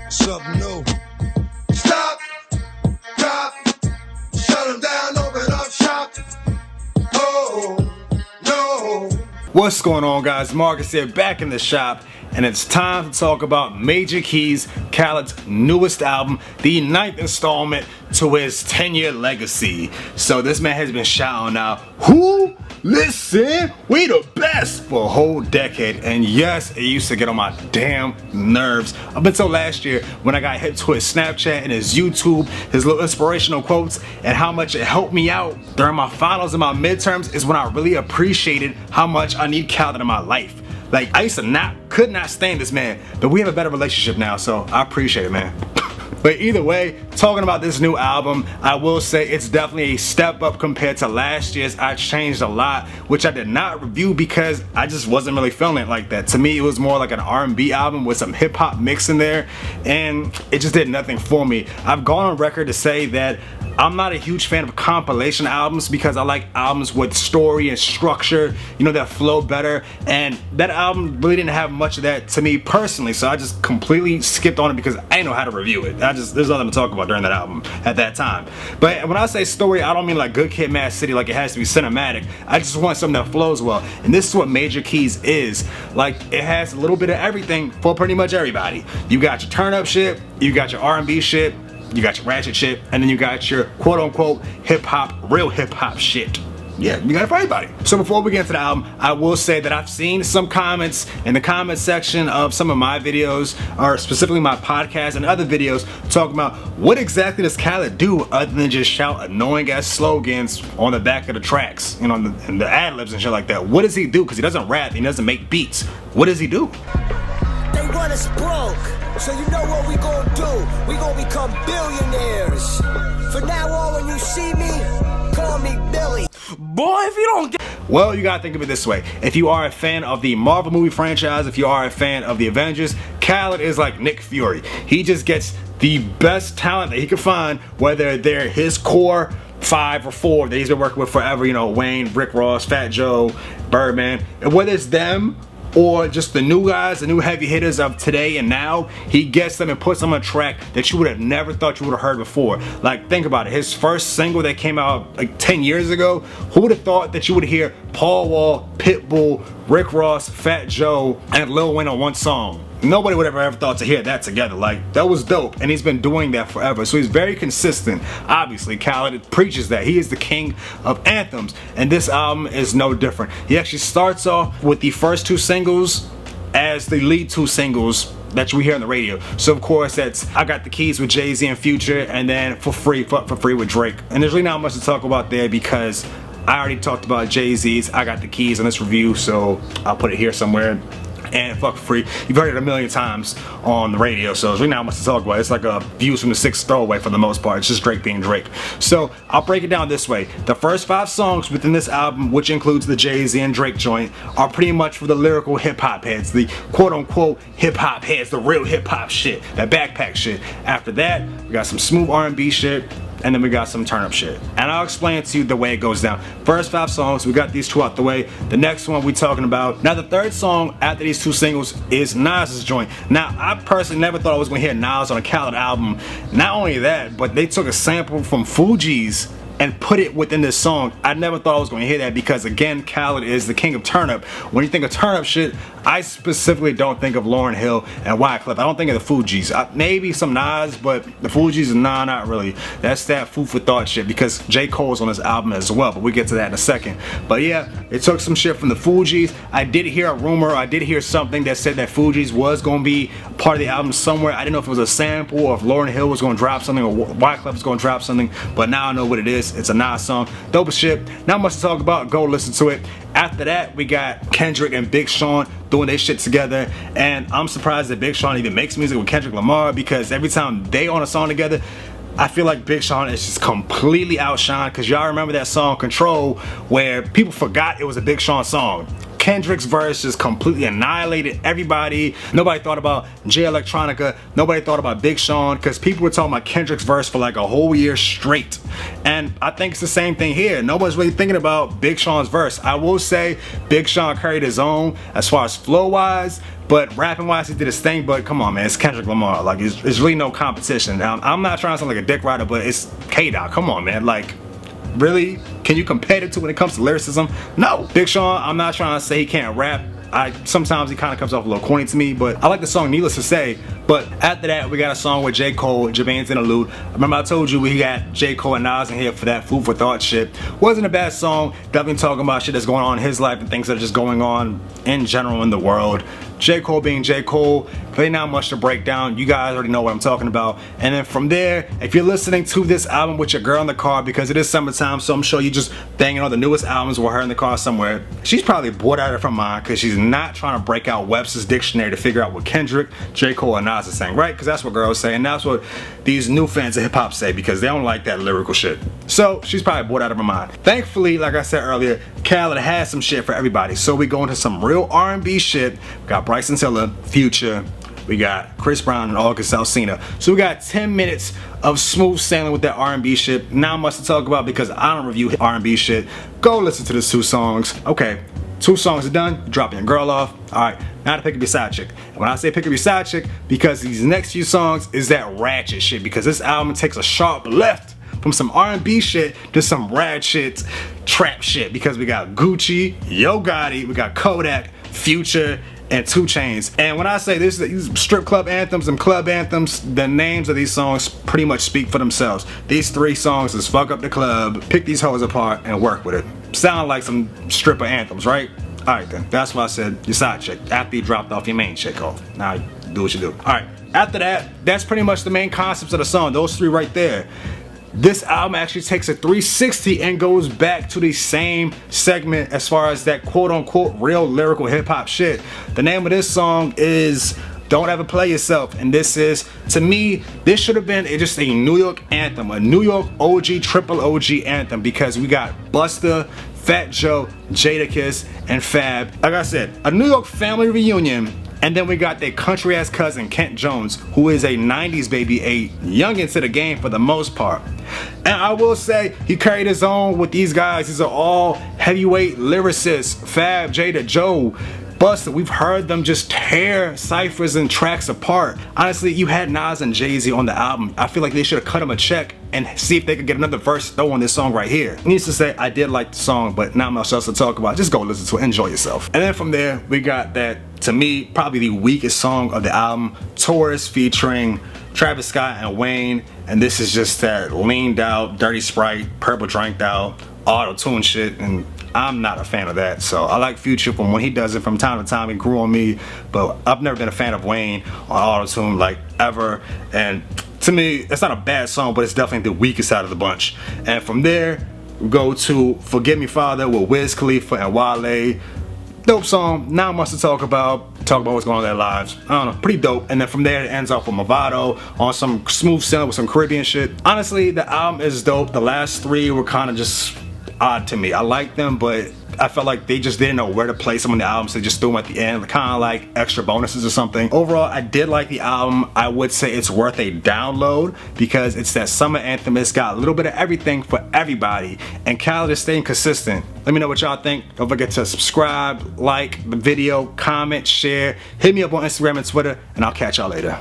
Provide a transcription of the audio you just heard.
Something new. Stop, drop, shut them down, open up shop. Oh, no. What's going on, guys? Marcus here, back in the shop, and it's time to talk about Major Keys, Khaled's newest album, the 9th installment to his 10-year legacy. So this man has been shouting out, "Who? Listen, we the best," for a whole decade. And yes, it used to get on my damn nerves up until last year when I got hit to his Snapchat and his YouTube, his little inspirational quotes, and how much it helped me out during my finals and my midterms is when I really appreciated how much I need Khaled in my life. Like, I used to could not stand this man, but we have a better relationship now, so I appreciate it, man. But either way, talking about this new album, I will say it's definitely a step up compared to last year's. I changed a lot, which I did not review because I just wasn't really feeling it like that. To me, it was more like an R&B album with some hip-hop mix in there, and it just did nothing for me. I've gone on record to say that I'm not a huge fan of compilation albums because I like albums with story and structure, you know, that flow better, and that album really didn't have much of that to me personally, so I just completely skipped on it because I didn't know how to review it. There's nothing to talk about during that album at that time. But when I say story, I don't mean like Good Kid, Mad City, like it has to be cinematic. I just want something that flows well, and this is what Major Keys is. Like, it has a little bit of everything for pretty much everybody. You got your turn up shit, you got your R&B shit, you got your ratchet shit, and then you got your quote-unquote hip-hop, real hip-hop shit. Yeah, you got it for everybody. So before we get into the album, I will say that I've seen some comments in the comment section of some of my videos, or specifically my podcast and other videos, talking about what exactly does Khaled do other than just shout annoying ass slogans on the back of the tracks, you know, and the ad-libs and shit like that. What does he do? Because he doesn't rap, he doesn't make beats. What does he do? They want us broke, so you know what we gonna do. We gonna become billionaires. For now on, when you see me, call me Billy. Boy, if you don't get... Well, you gotta think of it this way. If you are a fan of the Marvel movie franchise, if you are a fan of the Avengers, Khaled is like Nick Fury. He just gets the best talent that he can find, whether they're his core 5 or 4 that he's been working with forever, you know, Wayne, Rick Ross, Fat Joe, Birdman, and whether it's them or just the new guys, the new heavy hitters of today and now, he gets them and puts them on a track that you would have never thought you would have heard before. Like, think about it. His first single that came out like 10 years ago, who would have thought that you would hear Paul Wall, Pitbull, Rick Ross, Fat Joe, and Lil Wayne on one song? Nobody would have ever thought to hear that together. Like, that was dope, and he's been doing that forever. So he's very consistent. Obviously, Khaled preaches that. He is the king of anthems, and this album is no different. He actually starts off with the first 2 singles as the lead 2 singles that you hear on the radio. So of course that's I Got the Keys with Jay-Z and Future, and then For Free with Drake. And there's really not much to talk about there because I already talked about Jay-Z's I Got the Keys in this review, so I'll put it here somewhere. And Fuck For Free, you've heard it a million times on the radio, so there's really not much to talk about. It's like a Views from the 6th throwaway for the most part. It's just Drake being Drake. So I'll break it down this way. The first 5 songs within this album, which includes the Jay-Z and Drake joint, are pretty much for the lyrical hip-hop heads, the quote-unquote hip-hop heads, the real hip-hop shit, that backpack shit. After that, we got some smooth R&B shit, and then we got some turn up shit. And I'll explain to you the way it goes down. First 5 songs, we got these 2 out the way. The next one we talking about. Now the 3rd song after these 2 singles is Nas's joint. Now I personally never thought I was gonna hear Nas on a Khaled album. Not only that, but they took a sample from Fugees and put it within this song. I never thought I was going to hear that because, again, Khaled is the king of turn-up. When you think of turn-up shit, I specifically don't think of Lauryn Hill and Wyclef. I don't think of the Fugees. Maybe some Nas, but the Fugees, nah, not really. That's that food for thought shit because J. Cole's on this album as well, but we get to that in a second. But yeah, it took some shit from the Fugees. I did hear a rumor, I did hear something that said that Fugees was going to be part of the album somewhere. I didn't know if it was a sample or if Lauryn Hill was going to drop something or Wyclef was going to drop something, but now I know what it is. It's a Nas song. Dope as shit. Not much to talk about. Go listen to it. After that, we got Kendrick and Big Sean doing their shit together, and I'm surprised that Big Sean even makes music with Kendrick Lamar because every time they on a song together, I feel like Big Sean is just completely outshined because y'all remember that song Control where people forgot it was a Big Sean song. Kendrick's verse just completely annihilated everybody. Nobody thought about Jay Electronica. Nobody thought about Big Sean, because people were talking about Kendrick's verse for like a whole year straight. And I think it's the same thing here. Nobody's really thinking about Big Sean's verse. I will say Big Sean carried his own as far as flow wise, but rapping wise he did his thing. But come on, man, it's Kendrick Lamar. Like, it's really no competition. Now, I'm not trying to sound like a dick rider, but it's K-Dot. Come on, man. Like, really? Can you compare it to when it comes to lyricism? No. Big Sean, I'm not trying to say he can't rap. Sometimes he kind of comes off a little corny to me, but I like the song Needless to Say. But after that, we got a song with J. Cole, Jermaine's Interlude. Remember I told you we got J. Cole and Nas in here for that food for thought shit. Wasn't a bad song, definitely talking about shit that's going on in his life and things that are just going on in general in the world. J. Cole being J. Cole, really not much to break down. You guys already know what I'm talking about. And then from there, if you're listening to this album with your girl in the car, because it is summertime, so I'm sure you just banging on the newest albums with her in the car somewhere, she's probably bored out of her mind because she's not trying to break out Webster's Dictionary to figure out what Kendrick, J. Cole, and Nas are saying, right? Because that's what girls say, and that's what these new fans of hip-hop say, because they don't like that lyrical shit. So she's probably bored out of her mind. Thankfully, like I said earlier, Khaled has some shit for everybody. So we go into some real R&B shit. We got Bryson Tiller, Future, we got Chris Brown and August Alsina. So we got 10 minutes of smooth sailing with that R&B shit. Not much to talk about because I don't review R&B shit. Go listen to the 2 songs. Okay, 2 songs are done, dropping your girl off. Alright, now to pick up your side chick. And when I say pick up your side chick, because these next few songs is that ratchet shit, because this album takes a sharp left from some R&B shit to some rad shit, trap shit, because we got Gucci, Yo Gotti, we got Kodak, Future, and 2 Chainz. And when I say this, these strip club anthems and club anthems, the names of these songs pretty much speak for themselves. These 3 songs is fuck up the club, pick these hoes apart, and work with it. Sound like some stripper anthems, right? Alright then, that's why I said your side chick, after you dropped off your main chick off. Now do what you do. Alright, after that, that's pretty much the main concepts of the song, those 3 right there. This album actually takes a 360 and goes back to the same segment as far as that quote-unquote real lyrical hip-hop shit. The name of this song is Don't Ever Play Yourself, and this is, to me, this should have been just a New York anthem, a New York OG, triple OG anthem, because we got Busta, Fat Joe, Jadakiss, and Fab. Like I said, a New York family reunion. And then we got their country ass cousin Kent Jones, who is a 90s baby, a youngin' to the game for the most part. And I will say he carried his own with these guys. These are all heavyweight lyricists. Fab, Jada, Joe, Busta. We've heard them just tear ciphers and tracks apart. Honestly, you had Nas and Jay-Z on the album. I feel like they should have cut him a check and see if they could get another verse throw on this song right here. Needless to say, I did like the song, but not much else to talk about. Just go listen to it, enjoy yourself. And then from there, we got that, to me, probably the weakest song of the album, Taurus featuring Travis Scott and Wayne. And this is just that leaned out, Dirty Sprite, purple dranked out, auto-tune shit, and I'm not a fan of that. So I like Future from when he does it from time to time. It grew on me, but I've never been a fan of Wayne on auto-tune like ever. And to me, it's not a bad song, but it's definitely the weakest out of the bunch. And from there, we go to Forgive Me Father with Wiz Khalifa and Wale. Dope song, not much to talk about what's going on in their lives. I don't know, pretty dope. And then from there it ends off with Movado on some smooth sailing with some Caribbean shit. Honestly, the album is dope. The last 3 were kind of just odd to me. I like them, but I felt like they just didn't know where to place them on the album, so they just threw them at the end, kind of like extra bonuses or something. Overall, I did like the album. I would say it's worth a download because it's that summer anthem. It's got a little bit of everything for everybody, and Khaled is staying consistent. Let me know what y'all think. Don't forget to subscribe, like the video, comment, share. Hit me up on Instagram and Twitter, and I'll catch y'all later.